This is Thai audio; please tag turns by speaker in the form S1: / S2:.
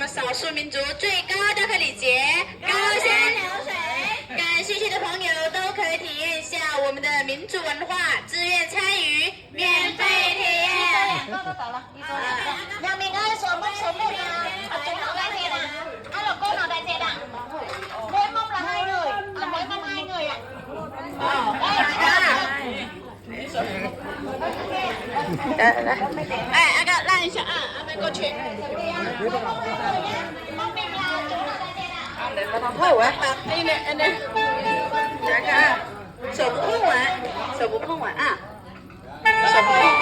S1: 们少数民族最高的礼节高山流水。感兴趣的朋友都可以体验一下我们的民族文化，自愿参与，免费体验。
S2: ยังมีได้สวมมุกสวมมุกนะจุดเอาได้เทนะเอาโลโก้เอาได้เทนะเล่นมุกละให้เลยละม้อยมันให้เลยอ่ะ
S1: 哎，那个让一下啊，阿妹过去。好玩，那这个手不碰完，手不碰完啊，手不碰完。